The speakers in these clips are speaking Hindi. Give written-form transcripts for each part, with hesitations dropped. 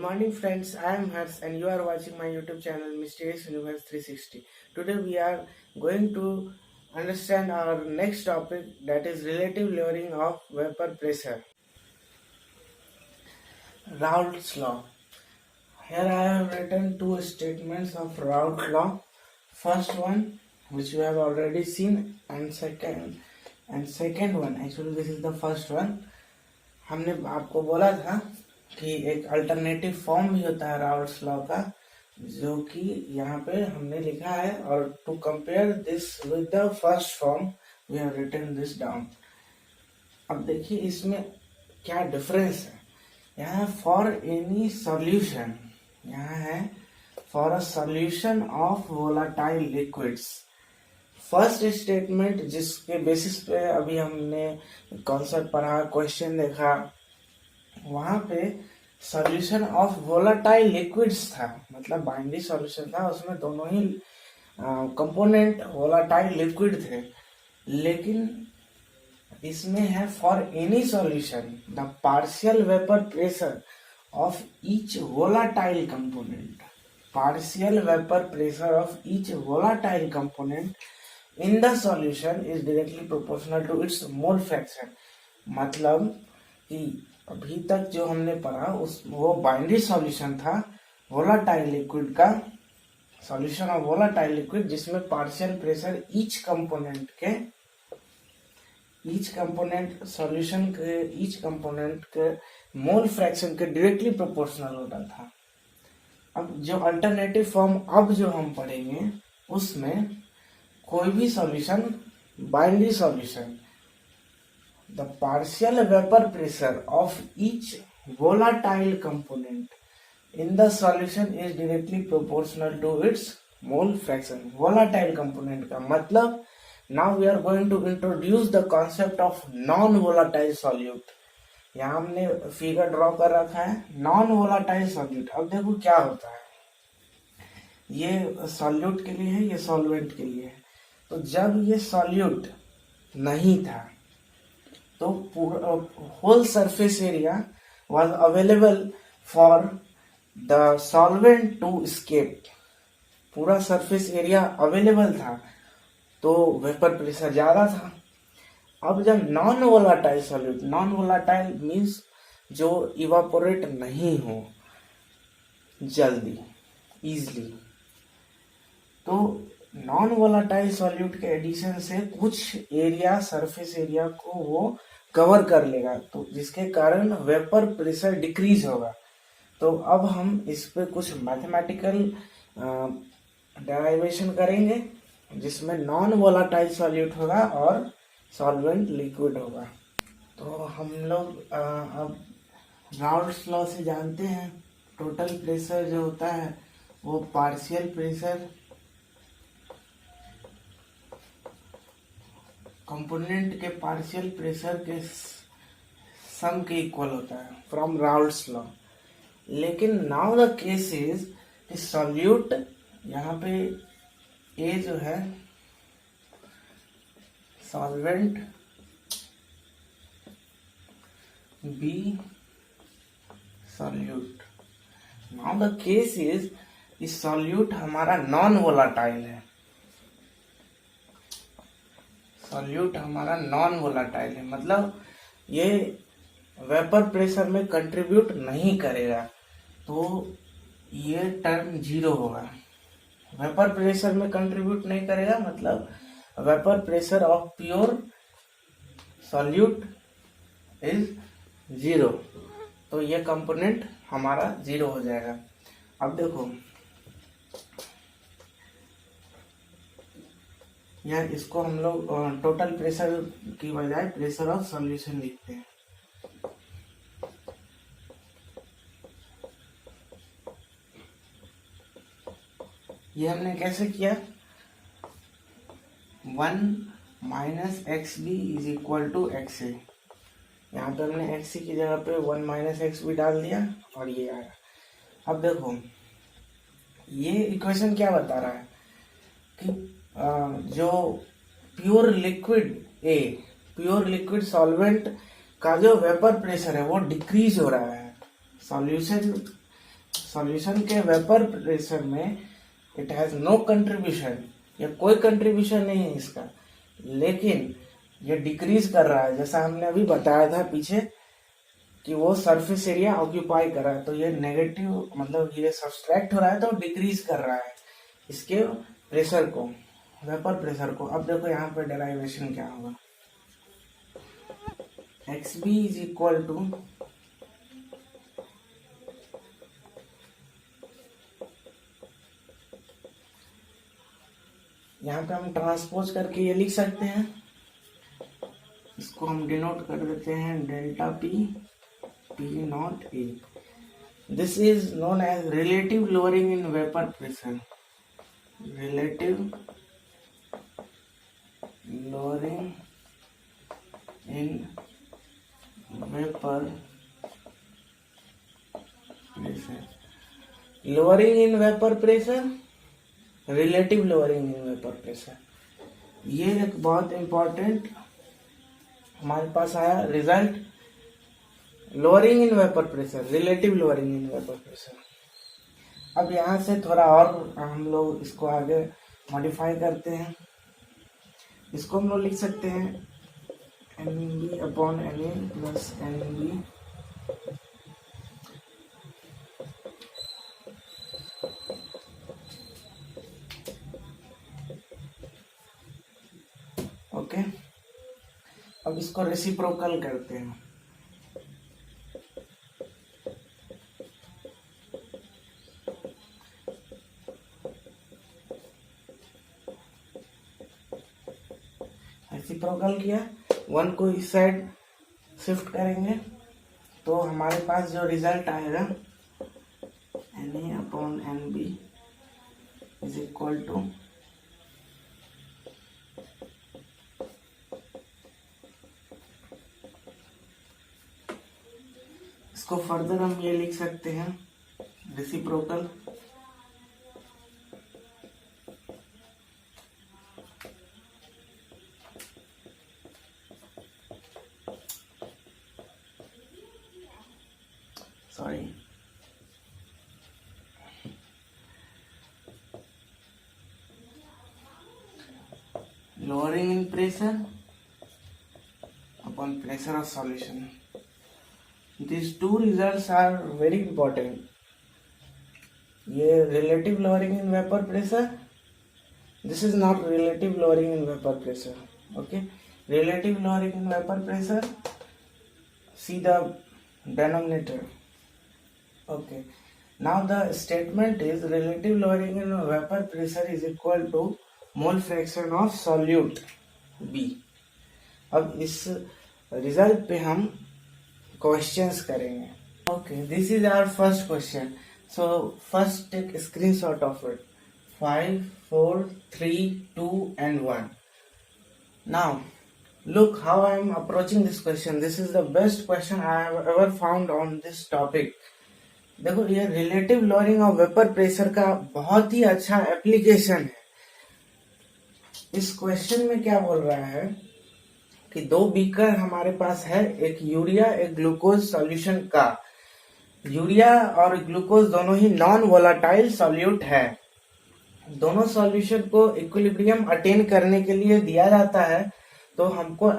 morning friends, I am Hers and you are watching my YouTube channel Mysterious Universe 360. Today we are going to understand our next topic, that is relative lowering of vapor pressure. Raoult's law. Here I have written two statements of Raoult's law. First one which you have already seen and second one, actually this is the first one. हमने आपको बोला था कि एक अल्टरनेटिव फॉर्म भी होता है राउल्ट्स लॉ का, जो कि यहाँ पे हमने लिखा है, और to compare this with the first form we have written this down. अब देखिए इसमें क्या डिफरेंस है. यहाँ फॉर एनी सॉल्यूशन, यहाँ है for a solution of volatile liquids. First statement जिसके बेसिस पे अभी हमने कॉन्सेप्ट पढ़ा, क्वेश्चन देखा, वहां पे सॉल्यूशन ऑफ वोलाटाइल लिक्विड्स था, मतलब बाइनरी सॉल्यूशन था, उसमें दोनों ही कंपोनेंट वोलाटाइल लिक्विड थे. लेकिन इसमें है for any solution the partial vapour pressure of each volatile component. Partial vapour pressure of each volatile component in the solution is directly proportional to its mole fraction. मतलब कि अभी तक जो हमने पढ़ा वो बाइनरी सॉल्यूशन था वोलाटाइल लिक्विड का, सॉल्यूशन ऑफ वोलाटाइल लिक्विड, जिसमें partial pressure each component solution के ईच कंपोनेंट के मोल फ्रैक्शन के डायरेक्टली प्रोपोर्शनल होता था. अब जो अल्टरनेटिव फॉर्म अब जो हम पढ़ेंगे उसमें कोई भी solution, binary solution, the partial vapour pressure of each volatile component in the solution is directly proportional to its mole fraction. Volatile component का मतलब, now we are going to introduce the concept of non volatile solute. यहाँ हमने फिगर ड्रॉ कर रखा है नॉन वोलाटाइल सॉल्यूट. अब देखो क्या होता है, ये सॉल्यूट के लिए है, ये सॉल्वेंट के लिए है. तो जब ये सॉल्यूट नहीं था तो पूरा whole surface area was available for the solvent to escape. पूरा सरफेस एरिया अवेलेबल था, तो वेपर प्रेशर ज्यादा था. अब जब non volatile solute, non volatile means जो इवापोरेट नहीं हो जल्दी, इजली, तो नॉन वोलाटाइल सॉल्यूट के एडिशन से कुछ एरिया, सरफेस एरिया को वो कवर कर लेगा, तो जिसके कारण वेपर प्रेशर डिक्रीज होगा. तो अब हम इस पे कुछ मैथमेटिकल डेरिवेशन करेंगे जिसमें नॉन वोलाटाइल सॉल्यूट होगा और सॉल्वेंट लिक्विड होगा. तो हम लोग अब राउल्ट्स लॉ से जानते हैं टोटल प्रेशर जो होता है वो पार्शियल प्रेशर कंपोनेंट के पार्शियल प्रेशर के सम के इक्वल होता है फ्रॉम राउल्ट्स लॉ. लेकिन now the case is solute, यहाँ पे ए जो है solvent, B solute. Now the case is solute हमारा नॉन वोलाटाइल है, सॉल्यूट हमारा नॉन वोलाटाइल है, मतलब ये वेपर प्रेशर में कंट्रीब्यूट नहीं करेगा, तो ये टर्म जीरो होगा. वेपर प्रेशर में कंट्रीब्यूट नहीं करेगा मतलब vapour pressure of pure solute is zero, तो ये कंपोनेंट हमारा जीरो हो जाएगा. अब देखो या इसको हम लोग टोटल प्रेशर की बजाय प्रेशर ऑफ सॉल्यूशन लिखते हैं. ये हमने कैसे किया, 1 minus x b is equal to x a. यहाँ पे हमने एक्स की जगह पे 1 माइनस एक्स बी डाल दिया और ये आया. अब देखो ये इक्वेशन क्या बता रहा है कि जो pure liquid A, pure liquid solvent का जो वेपर प्रेशर है वो डिक्रीज हो रहा है. सॉल्यूशन सॉल्यूशन के वेपर प्रेशर में इट हैज नो कंट्रीब्यूशन, या कोई कंट्रीब्यूशन नहीं है इसका, लेकिन ये डिक्रीज कर रहा है, जैसा हमने अभी बताया था पीछे कि वो सरफेस एरिया ऑक्यूपाई कर रहा है, तो ये नेगेटिव मतलब ये सब्सट्रैक्ट हो रहा है तो डिक्रीज कर रहा है इसके प्रेशर को, वेपर प्रेशर को। अब देखो यहाँ पे डेराइवेशन क्या होगा, XB इज इक्वल टू यहाँ पे हम ट्रांसपोज करके ये लिख सकते हैं, इसको हम डिनोट कर देते हैं delta P P naught A। This is known as relative lowering in vapour pressure, relative lowering in vapour pressure, lowering in vapour pressure, relative lowering in vapour pressure. ये एक बहुत इंपॉर्टेंट हमारे पास आया result, lowering in vapour pressure, relative lowering in vapour pressure. अब यहाँ से थोड़ा और हम लोग इसको आगे मॉडिफाई करते हैं, इसको हम लोग लिख सकते हैं NB upon NA plus NB okay. अब इसको रेसिप्रोकल करते हैं, रेसिप्रोकल किया, 1 को इस साइड शिफ्ट करेंगे तो हमारे पास जो रिजल्ट आएगा NA upon NB is equal to इसको फर्दर हम ये लिख सकते हैं reciprocal lowering in pressure upon pressure of solution. These two results are very important. ये relative lowering in vapor pressure, this is not relative lowering in vapor pressure. Okay, relative lowering in vapor pressure, see the denominator. Okay, now the statement is relative lowering in vapor pressure is equal to mole fraction of solute B। अब इस रिजल्ट पे हम क्वेश्चंस करेंगे। Okay, this is our first question, so first take screenshot of it, 5 4 3 2 and 1। Now look how I am approaching this question. This is the best question I have ever found on this topic. देखो, ये relative lowering of vapour pressure का बहुत ही अच्छा एप्लीकेशन है। इस क्वेश्चन में क्या बोल रहा है कि 2 बीकर हमारे पास है, एक यूरिया एक ग्लूकोज सॉल्यूशन का। यूरिया और ग्लूकोज दोनों ही नॉन वोलाटाइल सॉल्यूट है। दोनों सॉल्यूशन को इक्विलिब्रियम अटेन करने के लिए दिया जाता है, तो हमको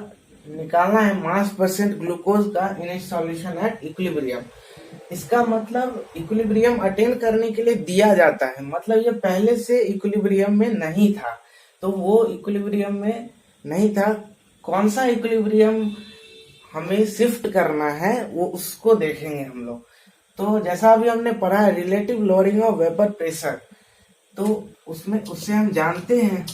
निकालना है मास परसेंट ग्लूकोज का in it solution at equilibrium. इसका मतलब इक्विलिब्रियम अटेन करने के लिए दिया जाता है, मतलब ये पहले से इक्विलिब्रियम में नहीं था, तो वो इक्विलिब्रियम में नहीं था। कौन सा इक्विलिब्रियम हमें शिफ्ट करना है वो उसको देखेंगे हम लोग। तो जैसा अभी हमने पढ़ा है relative lowering of vapour pressure, तो उससे हम जानते हैं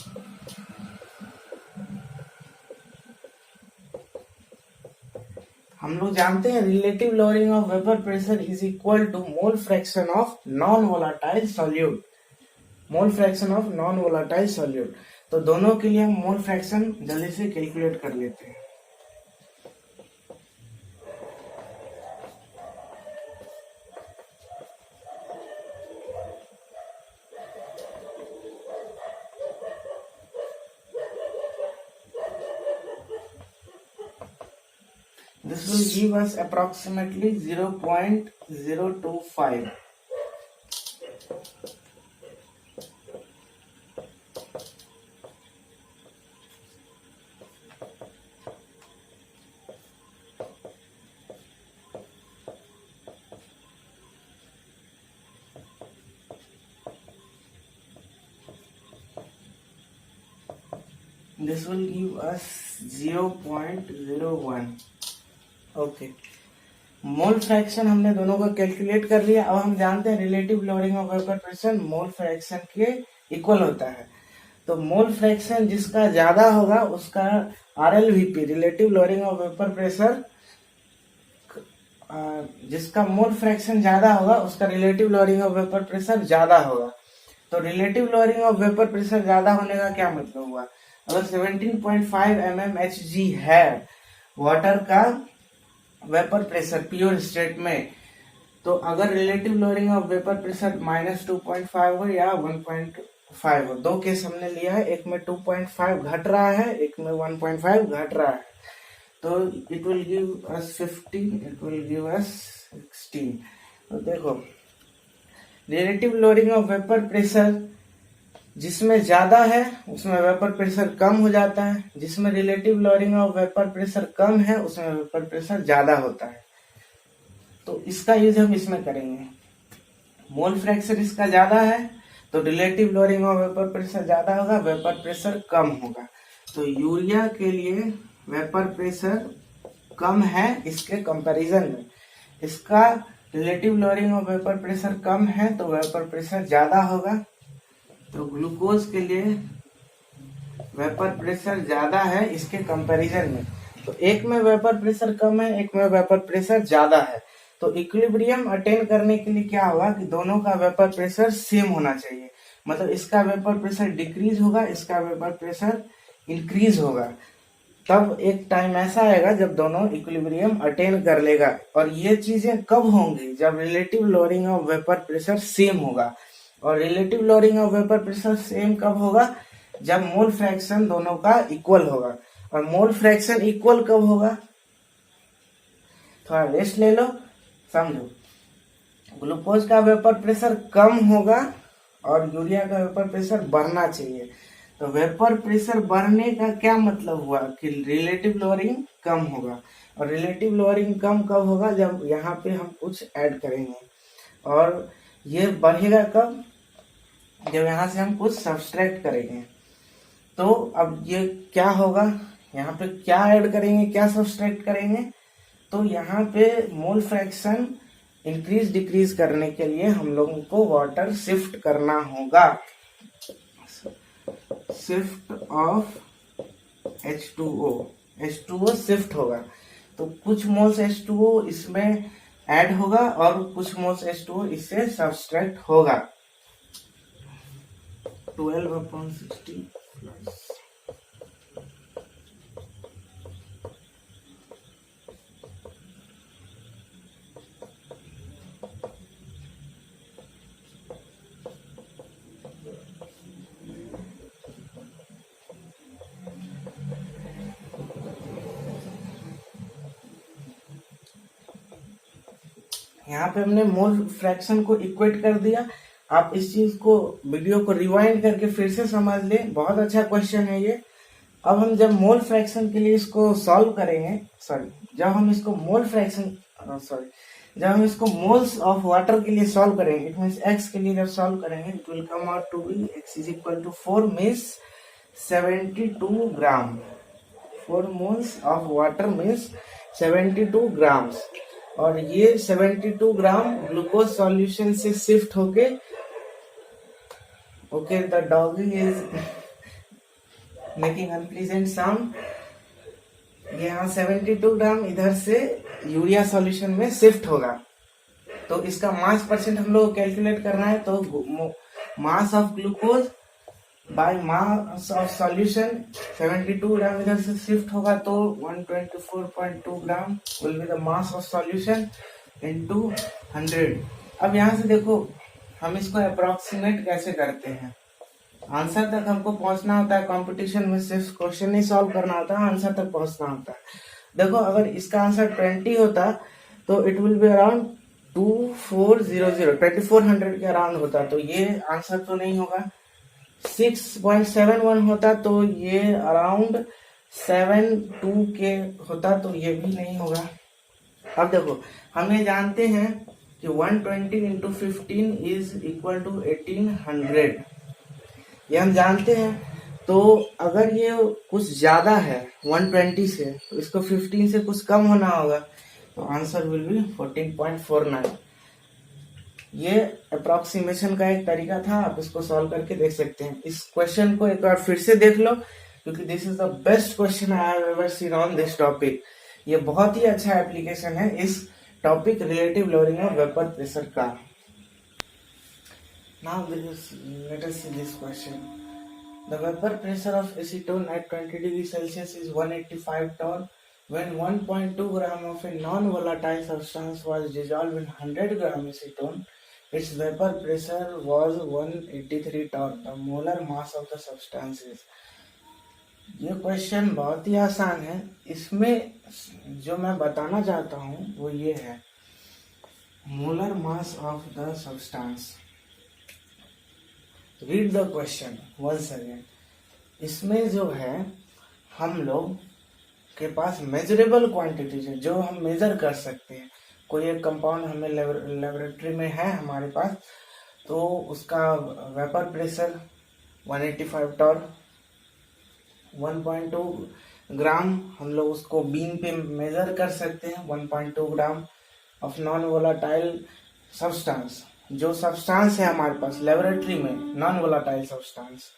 relative lowering of vapour pressure is equal to mole fraction of non volatile solute, mole fraction of non volatile solute. तो दोनों के लिए हम मोल फ्रैक्शन जल्दी से कैलकुलेट कर लेते हैं। This will give us approximately 0.025 this will give us 0.01. Okay, mole fraction हमने दोनों को कैलकुलेट कर लिया। अब हम जानते हैं relative lowering of vapour pressure mole fraction के इक्वल होता है। तो मोल फ्रैक्शन जिसका ज्यादा होगा उसका RLVP relative lowering of vapour pressure, जिसका मोल फ्रैक्शन ज्यादा होगा उसका relative lowering of vapour pressure ज्यादा होगा। तो relative lowering of vapour pressure ज्यादा होने का क्या मतलब हुआ? अगर 17.5 mmHg है वाटर का वेपर प्रेशर प्योर स्टेट में, तो अगर relative lowering of vapour pressure -2.5 हो या 1.5 हो, दो केस हमने लिया है, एक में 2.5 घट रहा है, एक में 1.5 घट रहा है, तो it will give us 15, it will give us 16। तो देखो relative lowering of vapour pressure जिसमें ज्यादा है उसमें वेपर प्रेशर कम हो जाता है, जिसमें relative lowering of vapour pressure कम है उसमें वेपर प्रेशर ज्यादा होता है। तो इसका यूज हम इसमें करेंगे। मोल फ्रैक्शन इसका ज्यादा है तो relative lowering of vapour pressure ज्यादा होगा, वेपर प्रेशर कम होगा। तो यूरिया के लिए वेपर प्रेशर कम है इसके कंपैरिजन में, इसका relative lowering of vapour pressure कम है तो वेपर प्रेशर ज्यादा होगा। तो ग्लूकोज के लिए वेपर प्रेशर ज्यादा है इसके कंपैरिजन में, तो एक में वेपर प्रेशर कम है, एक में वेपर प्रेशर ज्यादा है। तो इक्विलिब्रियम अटेन करने के लिए क्या होगा कि दोनों का वेपर प्रेशर सेम होना चाहिए, मतलब इसका वेपर प्रेशर डिक्रीज होगा, इसका वेपर प्रेशर इंक्रीज होगा। तब एक टाइम ऐसा आएगा जब दोनों इक्विलिब्रियम अटेन कर लेगा। और ये चीजें कब होंगी? जब relative lowering of vapour pressure same होगा। और relative lowering of vapour pressure same कब होगा? जब मोल फ्रैक्शन दोनों का इक्वल होगा। और मोल फ्रैक्शन इक्वल कब होगा? थोड़ा रेस्ट ले लो, समझो। ग्लूकोज का वेपर प्रेशर कम होगा और यूरिया का वेपर प्रेशर बढ़ना चाहिए। तो वेपर प्रेशर बढ़ने का क्या मतलब हुआ कि रिलेटिव लोअरिंग कम होगा। और रिलेटिव लोअरिंग कम कब होगा? जब यहाँ पे हम कुछ ऐड करेंगे। और ये बढ़ेगा कब? जब यहाँ से हम कुछ सब्सट्रैक्ट करेंगे। तो अब ये क्या होगा? यहाँ पे क्या ऐड करेंगे, क्या सब्सट्रैक्ट करेंगे? तो यहाँ पे मोल फ्रैक्शन इंक्रीज डिक्रीज करने के लिए हम लोगों को वाटर शिफ्ट करना होगा, शिफ्ट ऑफ H2O शिफ्ट होगा। तो कुछ मोल्स H2O इसमें ऐड होगा और कुछ मोल्स H2O इससे सब्सट्रैक्ट होगा। 12/60 प्लस यहाँ पे हमने मोल फ्रैक्शन को इक्वेट कर दिया। आप इस चीज को वीडियो को रिवाइंड करके फिर से समझ लें, बहुत अच्छा क्वेश्चन है ये। अब हम जब मोल फ्रैक्शन के लिए इसको सॉल्व करेंगे, जब हम इसको मोल्स ऑफ वाटर के लिए सॉल्व करेंगे, इट मीन्स एक्स के लिए जब सॉल्व करेंगे, it will come out to be x is equal to 4 means 72 gram. 4 moles of water means 72 grams. और ये 72 ग्राम ग्लूकोज सॉल्यूशन से शिफ्ट होके, okay the doggy is making unpleasant sound, यहाँ 72 ग्राम इधर से यूरिया सॉल्यूशन में शिफ्ट होगा। तो इसका मास परसेंट हम लोग कैलकुलेट करना है। तो mass of glucose by mass of solution, 72 gram इधर से शिफ्ट होगा तो 124.2 gram will be the mass of solution into 100। अब यहाँ से देखो हम इसको अप्रोक्सीमेट कैसे करते हैं। आंसर तक हमको पहुंचना होता है, कंपटीशन में सिर्फ क्वेश्चन नहीं सॉल्व करना होता है, आंसर तक पहुंचना होता है। देखो अगर इसका आंसर 20 होता तो इट विल बी अराउंड 2400 के अराउंड होता, तो ये आंसर तो नहीं होगा। 6.71 होता तो ये अराउंड 72 के होता, तो ये भी नहीं होगा। अब देखो हम ये जानते हैं कि 120 इंटू 15 इज इक्वल टू 1800, ये हम जानते हैं। तो अगर ये कुछ ज्यादा है 120 से, तो इसको 15 से कुछ कम होना होगा, तो आंसर विल बी 14.49। ये अप्रोक्सीमेशन का एक तरीका था, आप इसको सॉल्व करके देख सकते हैं। इस क्वेश्चन को एक बार फिर से देख लो, क्योंकि this is the best question I have ever seen on this topic. ये बहुत ही अच्छा एप्लीकेशन है इस topic relative lowering of vapour pressure का। Now let us see this question. The vapor pressure of acetone at 20 degrees Celsius is 185 torr. When 1.2 gram of a non-volatile substance was dissolved in 100 gram acetone, its vapor pressure was 183 torr. The molar mass of the substance is. ये क्वेश्चन बहुत ही आसान है। इसमें जो मैं बताना चाहता हूँ वो ये है, molar mass of the substance. Read the question once again. इसमें जो है हम लोग के पास मेजरेबल क्वांटिटीज है जो हम मेजर कर सकते हैं। कोई एक कंपाउंड हमें लेबोरेटरी में है हमारे पास, तो उसका वेपर प्रेशर 185 टॉर, 1.2 ग्राम हम लोग उसको बीम पे मेजर कर सकते हैं। 1.2 gram of non volatile substance, जो सब्सटेंस है हमारे पास लेबोरेटरी में नॉन वोलाटाइल सब्सटेंस,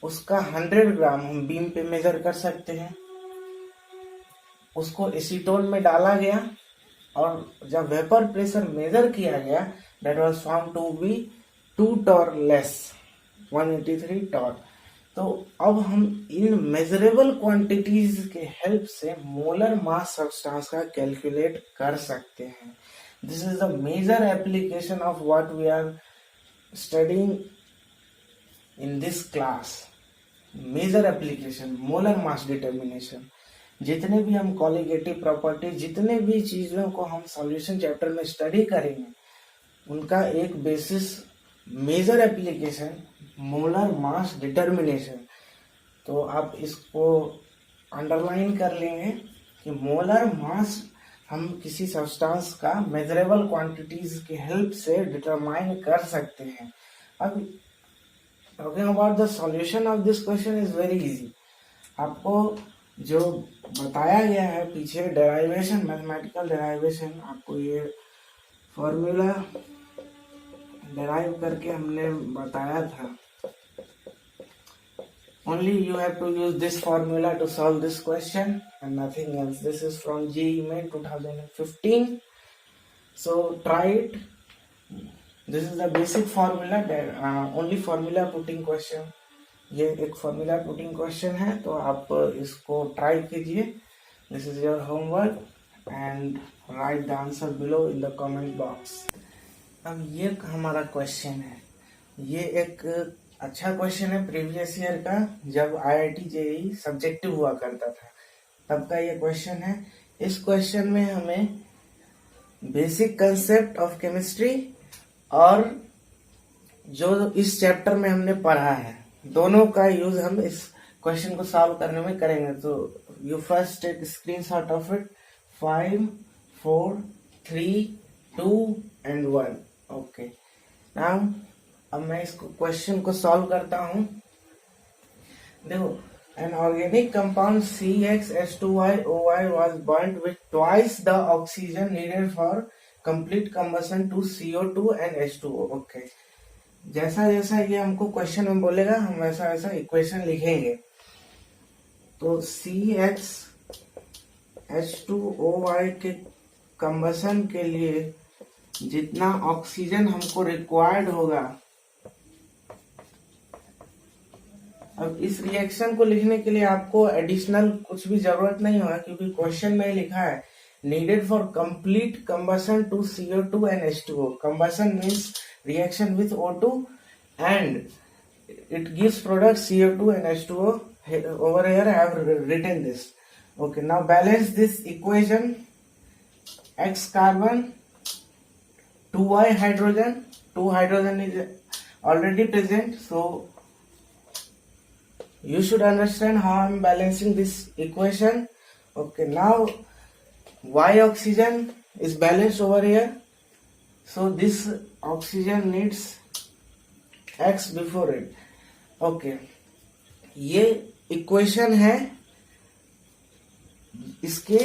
उसका 100 ग्राम हम बीम पे मेजर कर सकते हैं। उसको एसीटोन में डाला गया और जब वेपर प्रेशर मेजर किया गया, that was found to be 2 torr less, 183 torr. तो अब हम इन मेजरेबल क्वांटिटीज के हेल्प से मोलर मास सब्सटेंस का कैलकुलेट कर सकते हैं। This is the major application of what we are studying in this class. Major application molar mass determination. जितने भी हम कॉलिगेटिव प्रॉपर्टी, जितने भी चीजों को हम सॉल्यूशन चैप्टर में स्टडी करेंगे, उनका एक basis major application molar mass determination. तो आप इसको अंडरलाइन कर लेंगे कि मोलर मास हम किसी सब्सटेंस का मेजरेबल क्वांटिटीज के हेल्प से डिटरमाइन कर सकते हैं। अब talking about the solution of this question is very easy. आपको जो बताया गया है पीछे डेराइवेशन, मैथमेटिकल डेराइवेशन, आपको ये फॉर्मूला डेराइव करके हमने बताया था। Only you have to use this formula to solve this question and nothing else. This is from JEE Main 2015. So try it. This is the basic formula, only formula putting question. ये एक फॉर्मूला पुटिंग क्वेश्चन है, तो आप इसको ट्राई कीजिए। This is your homework and right the answer below in the comment box. अब ये हमारा क्वेश्चन है, ये एक अच्छा क्वेश्चन है प्रीवियस ईयर का, जब IIT JEE सब्जेक्टिव हुआ करता था तब का ये क्वेश्चन है। इस क्वेश्चन में हमें बेसिक कंसेप्ट ऑफ केमिस्ट्री और जो इस चैप्टर में हमने पढ़ा है, दोनों का यूज हम इस क्वेश्चन को सॉल्व करने में करेंगे। तो you first take screenshot of it. 5 4 3 2 and 1। Okay, now अब मैं इसको क्वेश्चन को सॉल्व करता हूं। देखो, an organic compound CxH2yOy was burnt with twice the oxygen needed for complete combustion to CO2 and H2O। Okay, जैसा जैसा ये हमको क्वेश्चन में बोलेगा हम वैसा वैसा इक्वेशन लिखेंगे। तो CxH2Oy के कंबसन के लिए जितना ऑक्सीजन हमको रिक्वायर्ड होगा, अब इस रिएक्शन को लिखने के लिए आपको एडिशनल कुछ भी जरूरत नहीं होगा, क्योंकि क्वेश्चन में लिखा है needed for complete combustion to CO2 and H2O। combustion means reaction with O2 and it gives product CO2 and H2O। over here I have written this। okay, now balance this equation। X carbon, 2Y hydrogen, 2 hydrogen is already present, so you should understand how I am balancing this equation। okay, now Y oxygen is balanced over here, so this oxygen needs X before it। okay, ये इक्वेशन है इसके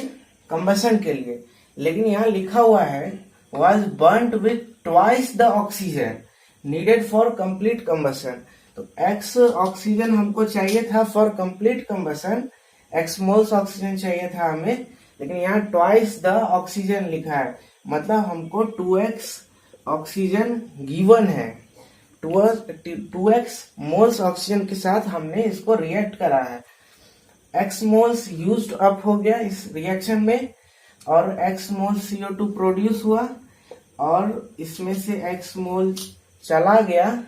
कंबशन के लिए, लेकिन यहाँ लिखा हुआ है was burnt with twice the oxygen needed for complete combustion। तो x ऑक्सीजन हमको चाहिए था for complete combustion, x moles oxygen चाहिए था हमें, लेकिन यहाँ ट्वाइस द ऑक्सीजन लिखा है, मतलब हमको 2x ऑक्सीजन गिवन है, 2x मोल्स ऑक्सीजन के साथ हमने इसको रिएक्ट करा है। x मोल्स यूज्ड अप हो गया इस रिएक्शन में और x मोल CO2 प्रोड्यूस हुआ और इसमें से x मोल चला गया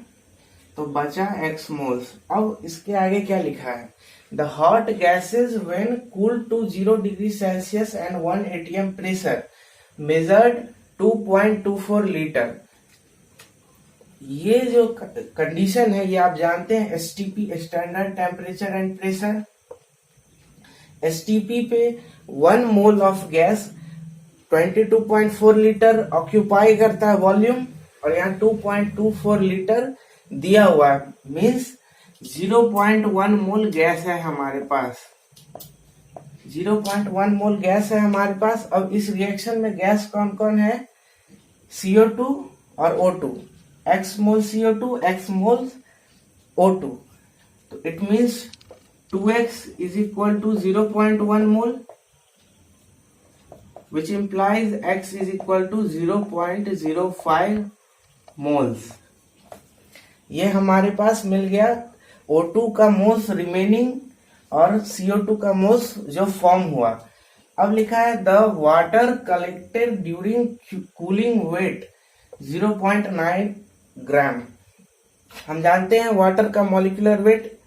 तो बचा x मोल्स। अब इसके आगे क्या लिखा है, the hot gases when cooled to 0 degree Celsius and 1 atm pressure measured 2.24 litre. ये जो कंडीशन है ये आप जानते हैं STP standard temperature and pressure. STP पे 1 mole of gas 22.4 litre occupy करता है वॉल्यूम और यहाँ 2.24 लीटर दिया हुआ है, मीन्स 0.1 मोल गैस है हमारे पास, 0.1 मोल गैस है हमारे पास। अब इस रिएक्शन में गैस कौन कौन है, CO2 और O2, x मोल CO2 x मोल O2, तो it means 2x is equal to 0.1 mole, which implies x is equal to 0.05 moles। ये हमारे पास मिल गया O2 का मोल्स रिमेनिंग और CO2 का मोल्स जो फॉर्म हुआ। अब लिखा है the water collected during cooling weight 0.9 gram. हम जानते हैं वाटर का मॉलिक्यूलर वेट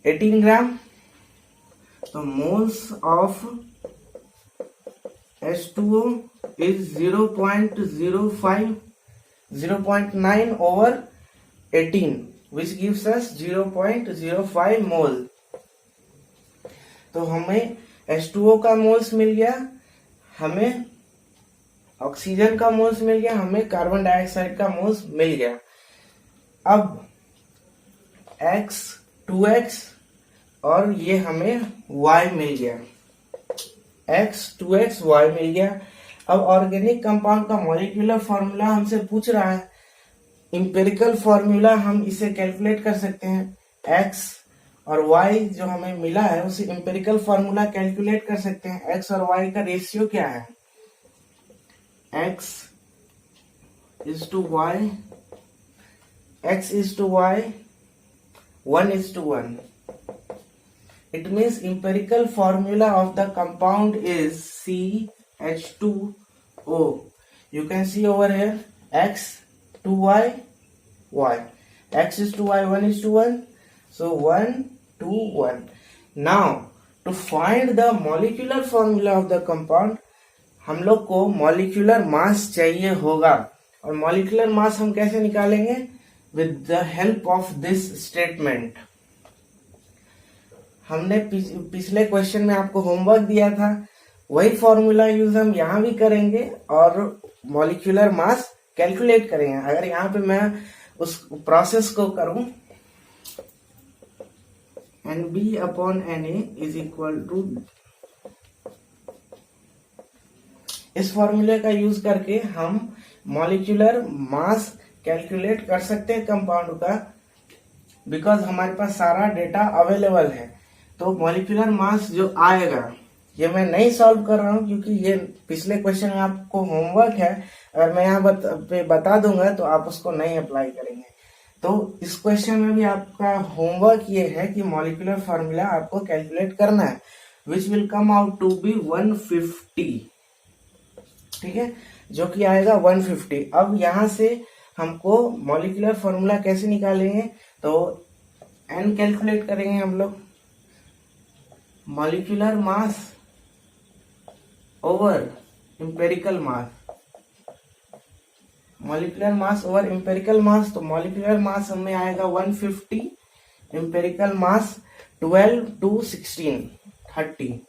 18 ग्राम, तो moles of H2O is 0.05, 0.9 over 18, which gives us 0.05 मोल। तो हमें H2O का मोल्स मिल गया, हमें ऑक्सीजन का मोल्स मिल गया, हमें कार्बन डाइऑक्साइड का मोल्स मिल गया। अब X 2x और ये हमें Y मिल गया, x 2x y मिल गया। अब ऑर्गेनिक कंपाउंड का मॉलिक्यूलर फॉर्मूला हमसे पूछ रहा है, इंपेरिकल फॉर्मूला हम इसे कैलकुलेट कर सकते हैं, x और y जो हमें मिला है उसे इंपेरिकल फॉर्मूला कैलकुलेट कर सकते हैं। x और y का रेशियो क्या है, x is to y, x is to y 1:1। It means empirical formula of the compound is CH2O। You can see over here x 2y y, x is to y 1:1, so 1:1। Now to find the molecular formula of the compound हम लोग को मॉलिक्यूलर मास चाहिए होगा, और मॉलिक्यूलर मास हम कैसे निकालेंगे, with the help of this statement. हमने पिछले क्वेश्चन में आपको होमवर्क दिया था, वही फॉर्मूला यूज हम यहाँ भी करेंगे और मॉलिक्यूलर मास कैलकुलेट करेंगे। अगर यहाँ पे मैं उस प्रोसेस को करूं, NB/NA इज इक्वल टू, इस फॉर्मूले का यूज करके हम मॉलिक्यूलर मास कैलकुलेट कर सकते हैं कंपाउंड का, बिकॉज हमारे पास सारा डेटा अवेलेबल है। तो मॉलिक्यूलर मास जो आएगा, ये मैं नहीं सॉल्व कर रहा हूँ क्योंकि ये पिछले क्वेश्चन में आपको होमवर्क है, अगर मैं यहाँ बता दूंगा तो आप उसको नहीं अप्लाई करेंगे। तो इस क्वेश्चन में भी आपका होमवर्क ये है कि मॉलिक्यूलर फॉर्मूला आपको कैलकुलेट करना है, which will come out to be 150, ठीक है, जो कि आएगा 150। अब यहाँ से हमको मॉलिक्यूलर फॉर्मूला कैसे निकालेंगे, तो n कैलकुलेट करेंगे हम लोग, molecular mass over empirical mass, molecular mass over empirical mass. तो मॉलिक्यूलर मास हमें आएगा 150, empirical mass 12 to 16 30,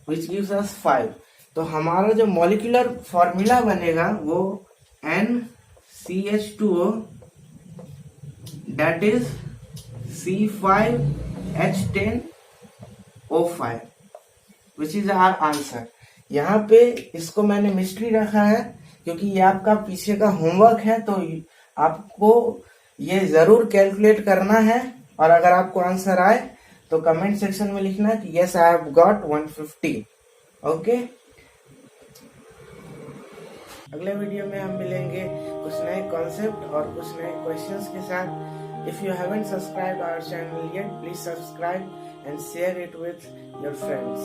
which gives us 5। तो हमारा जो मॉलिक्यूलर फॉर्मूला बनेगा वो NCH2O, that is C5 H10O5 which is our answer. यहाँ पे इसको मैंने मिस्ट्री रखा है क्योंकि ये आपका पीछे का होमवर्क है, तो आपको ये जरूर कैलकुलेट करना है और अगर आपको आंसर आए तो कमेंट सेक्शन में लिखना कि yes I have got 150। Okay, अगले वीडियो में हम मिलेंगे कुछ नए कॉन्सेप्ट और कुछ नए क्वेश्चंस के साथ। If you haven't subscribe our channel yet, please subscribe and share it with your friends.